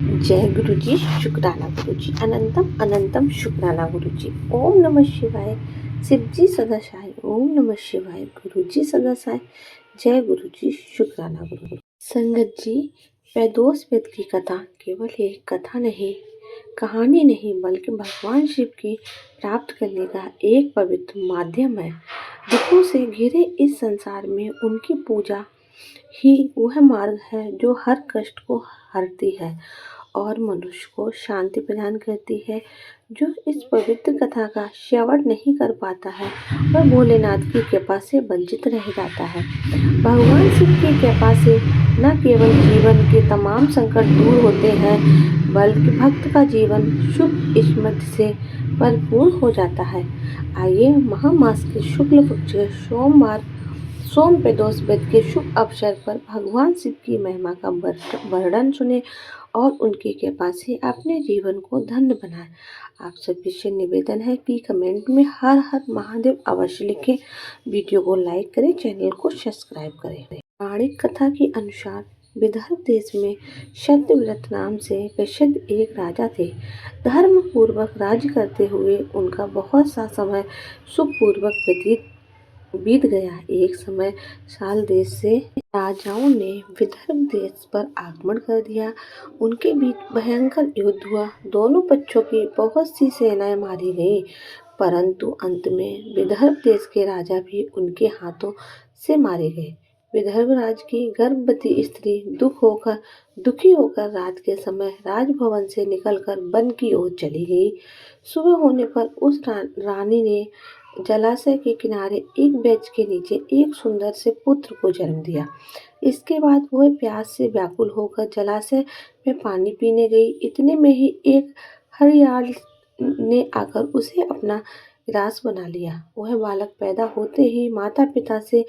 जय गुरुजी, शुक्राना गुरुजी, अनंतम अनंतम शुक्राना गुरुजी। ओम नमः शिवाय। शिवजी सदा साई। ओम नमः शिवाय। गुरुजी सदा साई। जय गुरुजी, शुक्राना गुरु। संगत जी, पैदोस वेद की कथा केवल एक कथा नहीं, कहानी नहीं, बल्कि भगवान शिव की प्राप्त करने का एक पवित्र माध्यम है। दुखों से घिरे इस संसार में उनकी पूजा ही वह मार्ग है जो हर कष्ट को हरती है और मनुष्य को शांति प्रदान करती है। जो इस पवित्र कथा का श्रवण नहीं कर पाता है वह भोलेनाथ की कृपा से वंचित रह जाता है। भगवान शिव की कृपा से न केवल जीवन के तमाम संकट दूर होते हैं, बल्कि भक्त का जीवन शुभ स्मृति से भरपूर हो जाता है। आइए महामास के शुक्ल पक्ष के सोमवार सोम प्रदोष व्रत के शुभ अवसर पर भगवान शिव की महिमा का वर्णन सुने और उनकी कृपा से अपने जीवन को धन्य बनाएं। आप सभी से निवेदन है कि कमेंट में हर हर महादेव अवश्य लिखें, वीडियो को लाइक करें, चैनल को सब्सक्राइब करें। पौराणिक कथा के अनुसार विदर्भ देश में सत्यव्रत नाम से प्रसिद्ध एक राजा थे। धर्म पूर्वक राज्य करते हुए उनका बहुत सा समय सुखपूर्वक व्यतीत बीत गया। एक समय साल देश से राजाओं ने विदर्भ देश पर आक्रमण कर दिया। उनके बीच भयंकर युद्ध हुआ। दोनों पक्षों की बहुत सी सेनाएं मारी गईं, परंतु अंत में विदर्भ देश के राजा भी उनके हाथों से मारे गए। विदर्भ राज की गर्भवती स्त्री दुखी होकर रात के समय राजभवन से निकलकर वन की ओर चली गई। सुबह होने पर उस रानी ने जलाशय के किनारे एक वृक्ष के नीचे एक सुंदर से पुत्र को जन्म दिया। इसके बाद वह प्यास से व्याकुल होकर जलाशय में पानी पीने गई। इतने में ही एक हरियाल ने आकर उसे अपना ग्रास बना लिया। वह बालक पैदा होते ही माता पिता से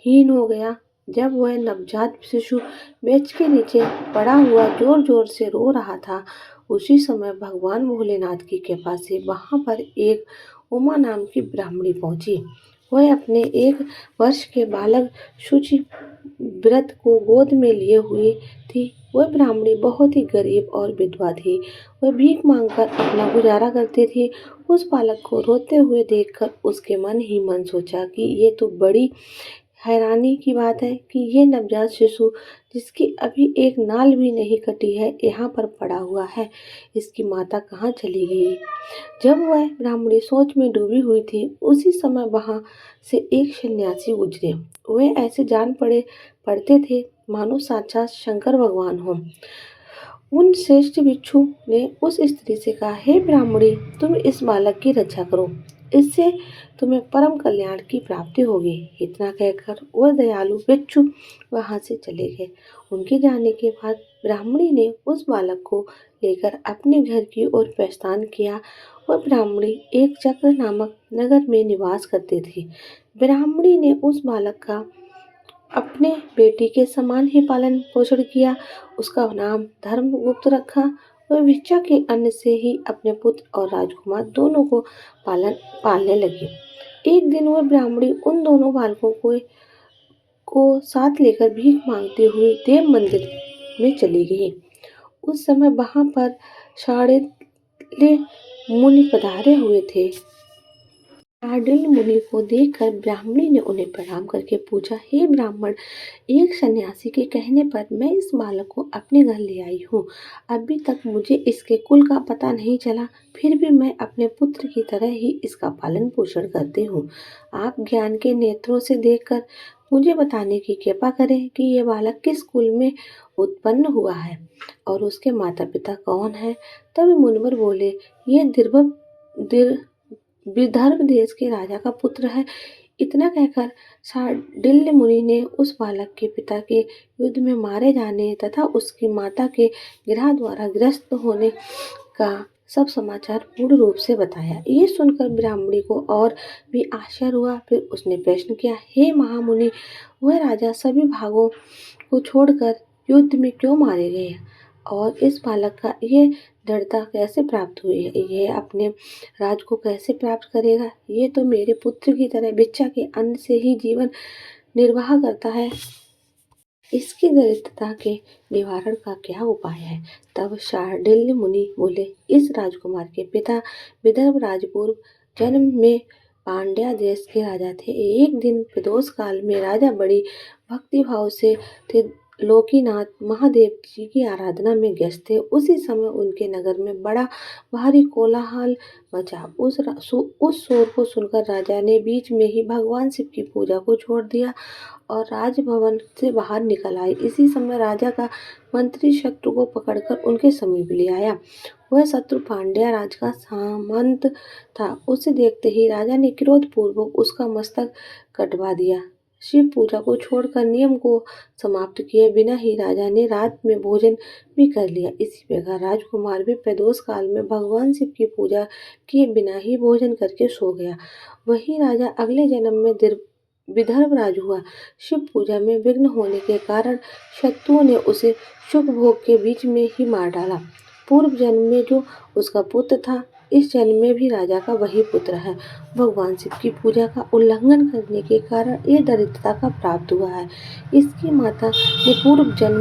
हीन हो गया। जब वह नवजात शिशु वृक्ष के नीचे पड़ा हुआ जोर जोर से रो रहा था, उसी समय भगवान भोलेनाथ की कृपा से वहां पर एक उमा नाम की ब्राह्मणी पहुंची। वह अपने 1 वर्ष के बालक शुचि व्रत को गोद में लिए हुए थी। वह ब्राह्मणी बहुत ही गरीब और विधवा थी। वह भीख मांगकर अपना गुजारा करती थी। उस बालक को रोते हुए देखकर उसके मन ही मन सोचा कि ये तो बड़ी हैरानी की बात है कि ये नवजात शिशु जिसकी अभी एक नाल भी नहीं कटी है यहाँ पर पड़ा हुआ है। इसकी माता कहाँ चली गई? जब वह ब्राह्मणी सोच में डूबी हुई थी, उसी समय वहां से एक सन्यासी गुजरे। वे ऐसे जान पड़ते थे मानो साक्षात शंकर भगवान हों। उन श्रेष्ठ भिक्षु ने उस स्त्री से कहा, हे ब्राह्मणी, तुम इस बालक की रक्षा करो, इससे तुम्हें परम कल्याण की प्राप्ति होगी। इतना कहकर वह दयालु भिक्षु वहां से चले गए। उनके जाने के बाद ब्राह्मणी ने उस बालक को लेकर अपने घर की ओर प्रस्थान किया। वह ब्राह्मणी एक चक्र नामक नगर में निवास करती थी। ब्राह्मणी ने उस बालक का अपने बेटी के समान ही पालन पोषण किया। उसका नाम धर्मगुप्त रखा। वह भिक्षा के अन्न से ही अपने पुत्र और राजकुमार दोनों को पालने लगी। एक दिन वह ब्राह्मणी उन दोनों बालकों को साथ लेकर भीख मांगते हुए देव मंदिर में चली गई। उस समय वहां पर शाढ़िल्य मुनि पधारे हुए थे। शार्दूल मुनि को देखकर ब्राह्मणी ने उन्हें प्रणाम करके पूछा, हे ब्राह्मण, एक सन्यासी के कहने पर मैं इस बालक को अपने घर ले आई हूँ। अभी तक मुझे इसके कुल का पता नहीं चला, फिर भी मैं अपने पुत्र की तरह ही इसका पालन पोषण करती हूँ। आप ज्ञान के नेत्रों से देखकर मुझे बताने की कृपा करें कि ये बालक किस कुल में उत्पन्न हुआ है और उसके माता पिता कौन है। तब मुनिवर बोले, ये विदर्भ देश के राजा का पुत्र है। इतना कहकर शार्दूल मुनि ने उस बालक के पिता के युद्ध में मारे जाने तथा उसकी माता के गिरह द्वारा ग्रस्त होने का सब समाचार पूर्ण रूप से बताया। ये सुनकर ब्राह्मणी को और भी आश्चर्य हुआ। फिर उसने प्रश्न किया, हे महामुनि, वह राजा सभी भागों को छोड़कर युद्ध में क्यों मारे गए और इस बालक का ये दृढ़ता कैसे प्राप्त हुई है? ये अपने राज को कैसे प्राप्त करेगा? ये तो मेरे पुत्र की तरह भिक्षा के अन्न से ही जीवन निर्वाह करता है। इसकी दरिद्रता के निवारण का क्या उपाय है? तब शार्दुल मुनि बोले, इस राजकुमार के पिता विदर्भ राजपूर्व जन्म में पांड्या देश के राजा थे। एक दिन प्रदोष काल में राजा बड़ी भक्ति भाव से थे लोकीनाथ महादेव जी की आराधना में व्यस्त थे। उसी समय उनके नगर में बड़ा भारी कोलाहल मचा। उस शोर को सुनकर राजा ने बीच में ही भगवान शिव की पूजा को छोड़ दिया और राजभवन से बाहर निकल आए। इसी समय राजा का मंत्री शत्रु को पकड़कर उनके समीप ले आया। वह शत्रु पांड्या राज का सामंत था। उसे देखते ही राजा ने क्रोधपूर्वक उसका मस्तक कटवा दिया। शिव पूजा को छोड़कर नियम को समाप्त किए बिना ही राजा ने रात में भोजन भी कर लिया। इसी प्रकार राजकुमार भी प्रदोष काल में भगवान शिव की पूजा किए बिना ही भोजन करके सो गया। वही राजा अगले जन्म में विदर्भ राज हुआ। शिव पूजा में विघ्न होने के कारण शत्रुओं ने उसे सुख भोग के बीच में ही मार डाला। पूर्व जन्म में जो उसका पुत्र था, इस जन्म में भी राजा का वही पुत्र है। भगवान शिव की पूजा का उल्लंघन करने के कारण ये दरिद्रता का प्राप्त हुआ है। इसकी माता ने पूर्व जन्म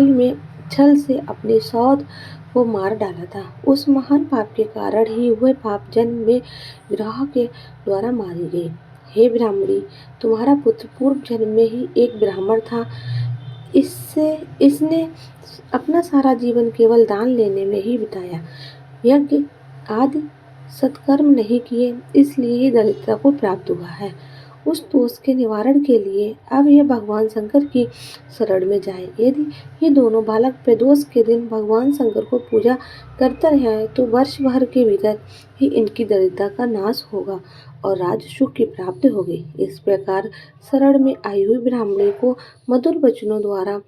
में छल से अपने सौत को मार डाला था। उस महान पाप के कारण ही वह पाप जन्म में विवाह के द्वारा मारी गई। हे ब्राह्मणी, तुम्हारा पुत्र पूर्व जन्म में ही एक ब्राह्मण था। इसने अपना सारा जीवन केवल दान लेने में ही बिताया, यज्ञ आदि सत्कर्म नहीं किए, इसलिए ही दरिद्रता को प्राप्त हुआ है। उस दोष के निवारण के लिए अब यह भगवान शंकर की शरण में जाए। यदि ये दोनों बालक प्रदोष के दिन भगवान शंकर को पूजा करते रहे तो वर्ष भर के भीतर ही इनकी दरिद्रता का नाश होगा और राज सुख की प्राप्ति होगी। इस प्रकार शरण में आई हुई ब्राह्मणी को मधुर वचनों द्वारा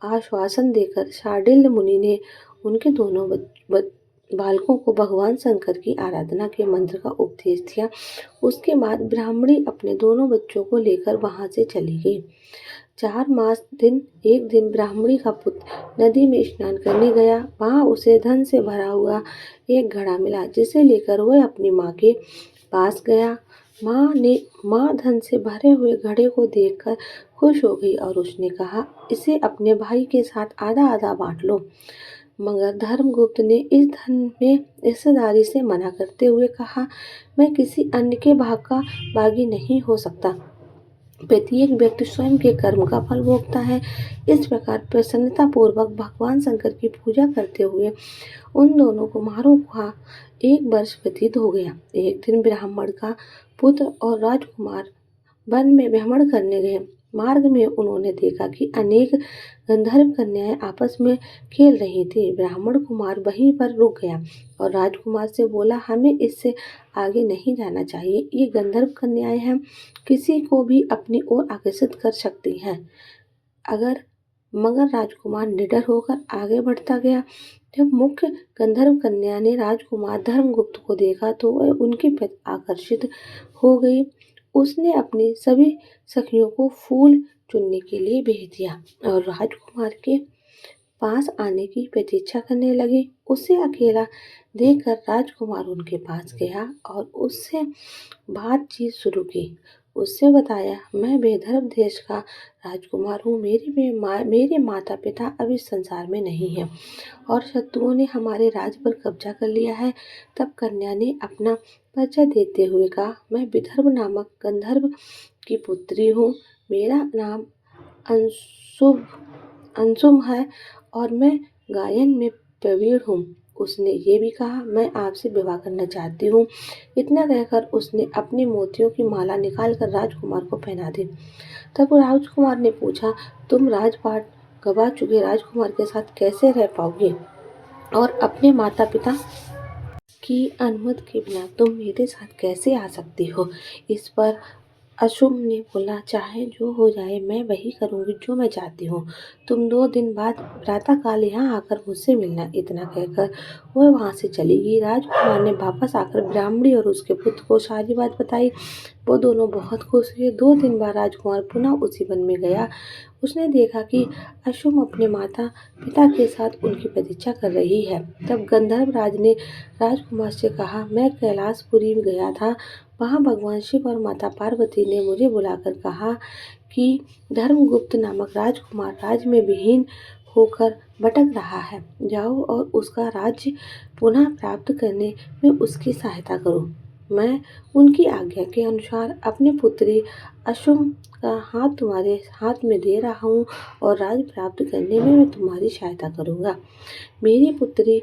आश्वासन देकर शार्दुल मुनि ने उनके दोनों बालकों को भगवान शंकर की आराधना के मंत्र का उपदेश दिया। उसके बाद ब्राह्मणी अपने दोनों बच्चों को लेकर वहां से चली गई। 4 मास एक दिन ब्राह्मणी का पुत्र नदी में स्नान करने गया। वहां उसे धन से भरा हुआ एक घड़ा मिला, जिसे लेकर वह अपनी माँ के पास गया। माँ धन से भरे हुए घड़े को देखकर खुश हो गई और उसने कहा, इसे अपने भाई के साथ आधा आधा बांट लो। मगर धर्मगुप्त ने इस धन में हिस्सेदारी से मना करते हुए कहा, मैं किसी अन्य के भाग का भागी नहीं हो सकता। प्रत्येक व्यक्ति स्वयं के कर्म का फल भोगता है। इस प्रकार प्रसन्नता पूर्वक भगवान शंकर की पूजा करते हुए उन दोनों कुमारों का 1 वर्ष व्यतीत हो गया। एक दिन ब्राह्मण का पुत्र और राजकुमार वन में भ्रमण करने गए। मार्ग में उन्होंने देखा कि अनेक गंधर्व कन्याएं आपस में खेल रही थी। ब्राह्मण कुमार वहीं पर रुक गया और राजकुमार से बोला, हमें इससे आगे नहीं जाना चाहिए। ये गंधर्व कन्याएं हैं, किसी को भी अपनी ओर आकर्षित कर सकती हैं। मगर राजकुमार निडर होकर आगे बढ़ता गया। जब मुख्य गंधर्व कन्या ने राजकुमार धर्मगुप्त को देखा तो वह उनके प्रति आकर्षित हो गई। उसने अपनी सभी सखियों को फूल चुनने के लिए भेज दिया और राजकुमार के पास आने की प्रतीक्षा करने लगी। उसे अकेला देखकर राजकुमार उनके पास गया और उससे बातचीत शुरू की। उससे बताया, मैं विदर्भ देश का राजकुमार हूँ। मेरे माता पिता अब इस संसार में नहीं हैं और शत्रुओं ने हमारे राज पर कब्जा कर लिया है। तब कन्या ने अपना परिचय देते हुए कहा, मैं विदर्भ नामक गंधर्व की पुत्री हूँ। मेरा नाम अंशुम है और मैं गायन में प्रवीण हूँ। उसने ये भी कहा, मैं आपसे विवाह करना चाहती हूँ। इतना कहकर उसने अपनी मोतियों की माला निकालकर राजकुमार को पहना दी। तब राजकुमार ने पूछा, तुम राजपाट गवा चुके राजकुमार के साथ कैसे रह पाओगे और अपने माता पिता की अनुमति के बिना तुम मेरे साथ कैसे आ सकती हो? इस पर अशुभ ने बोला, चाहे जो हो जाए मैं वही करूंगी जो मैं चाहती हूँ। तुम 2 दिन बाद प्रातःकाल यहाँ आकर मुझसे मिलना। इतना कहकर वह वहाँ से चली गई। राजकुमार ने वापस आकर ब्राह्मणी और उसके पुत्र को सारी बात बताई। वो दोनों बहुत खुश हुए। 2 दिन बाद राजकुमार पुनः उसी वन में गया। उसने देखा कि अशुभ अपने माता पिता के साथ उनकी प्रतीक्षा कर रही है। तब गंधर्व राज ने राजकुमार से कहा, मैं कैलाशपुरी में गया था। वहाँ भगवान शिव और माता पार्वती ने मुझे बुलाकर कहा कि धर्मगुप्त नामक राजकुमार राज्य में विहीन होकर भटक रहा है। जाओ और उसका राज्य पुनः प्राप्त करने में उसकी सहायता करो। मैं उनकी आज्ञा के अनुसार अपनी पुत्री अशुम का हाथ तुम्हारे हाथ में दे रहा हूँ और राज्य प्राप्त करने में मैं तुम्हारी सहायता करूँगा। मेरी पुत्री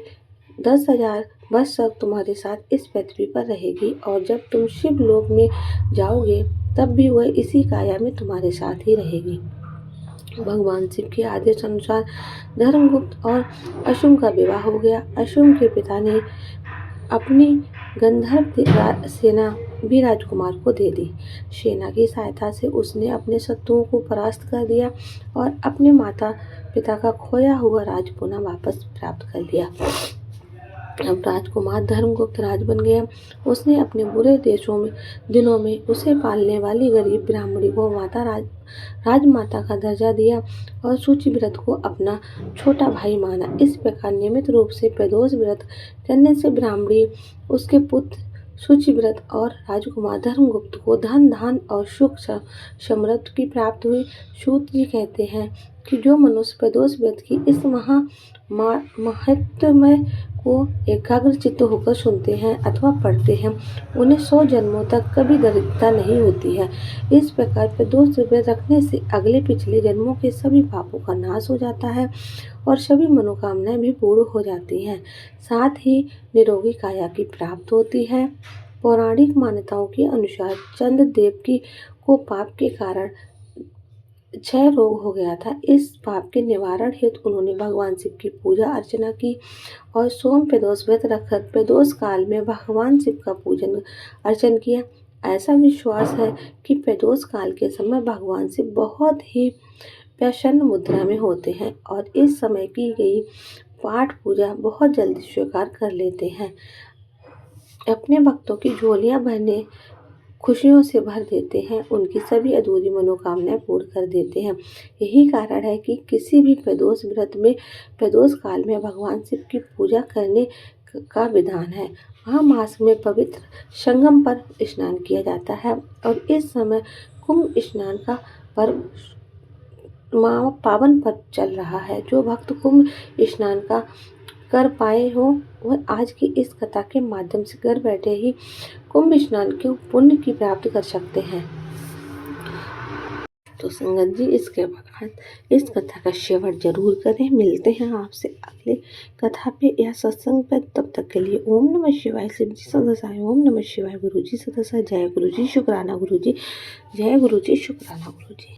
10,000 वर्ष तक तुम्हारे साथ इस पृथ्वी पर रहेगी और जब तुम शिवलोक में जाओगे तब भी वह इसी काया में तुम्हारे साथ ही रहेगी। भगवान शिव के आदेश अनुसार धर्मगुप्त और अशुम का विवाह हो गया। अशुम के पिता ने अपनी गंधर्व सेना भी राजकुमार को दे दी। सेना की सहायता से उसने अपने शत्रुओं को परास्त कर दिया और अपने माता पिता का खोया हुआ राज पुनः वापस प्राप्त कर दिया। अब राजकुमार धर्मगुप्त राज बन गया। उसने अपने बुरे दिनों में उसे पालने वाली गरीब ब्राह्मणी को राजमाता का दर्जा दिया और शुचिव्रत को अपना छोटा भाई माना। इस प्रकार नियमित रूप से प्रदोष व्रत करने से ब्राह्मणी, उसके पुत्र शुचिव्रत और राजकुमार धर्मगुप्त को धन धान और सुख समृद्धि की प्राप्ति हुई। सूत जी कहते हैं कि जो मनुष्य प्रदोष व्रत की इस महत्वमय को एकाग्रचित्त होकर सुनते हैं अथवा पढ़ते हैं, उन्हें 100 जन्मों तक कभी दरिद्रता नहीं होती है। इस प्रकार प्रदोष व्रत रखने से अगले पिछले जन्मों के सभी पापों का नाश हो जाता है और सभी मनोकामनाएं भी पूर्ण हो जाती हैं। साथ ही निरोगी काया की प्राप्त होती है। पौराणिक मान्यताओं के अनुसार चंद्रदेव को पाप के कारण क्षय रोग हो गया था। इस पाप के निवारण हेतु उन्होंने भगवान शिव की पूजा अर्चना की और सोम प्रदोष व्रत रखकर प्रदोष काल में भगवान शिव का पूजन अर्चन किया। ऐसा विश्वास है कि प्रदोष काल के समय भगवान शिव बहुत ही प्रसन्न मुद्रा में होते हैं और इस समय की गई पाठ पूजा बहुत जल्दी स्वीकार कर लेते हैं। अपने भक्तों की झोलियां भरने खुशियों से भर देते हैं, उनकी सभी अधूरी मनोकामनाएं पूर्ण कर देते हैं। यही कारण है कि किसी भी प्रदोष व्रत में प्रदोष काल में भगवान शिव की पूजा करने का विधान है। वहाँ मास में पवित्र संगम पर स्नान किया जाता है और इस समय कुंभ स्नान का पर्व पावन पर्व चल रहा है। जो भक्त कुंभ स्नान का कर पाए हो वह आज की इस कथा के माध्यम से घर बैठे ही कुंभ स्नान के पुण्य की प्राप्ति कर सकते हैं। तो संगत जी, इसके बाद इस कथा का श्रवण जरूर करें। मिलते हैं आपसे अगले कथा पे या सत्संग पे। तब तक के लिए ओम नमः शिवाय। शिव जी सदासाय। ओम नमः शिवाय। गुरु जी सदासाय। जय गुरु जी। शुक्राना गुरु जी। जय गुरु जी। शुक्राना गुरु जी।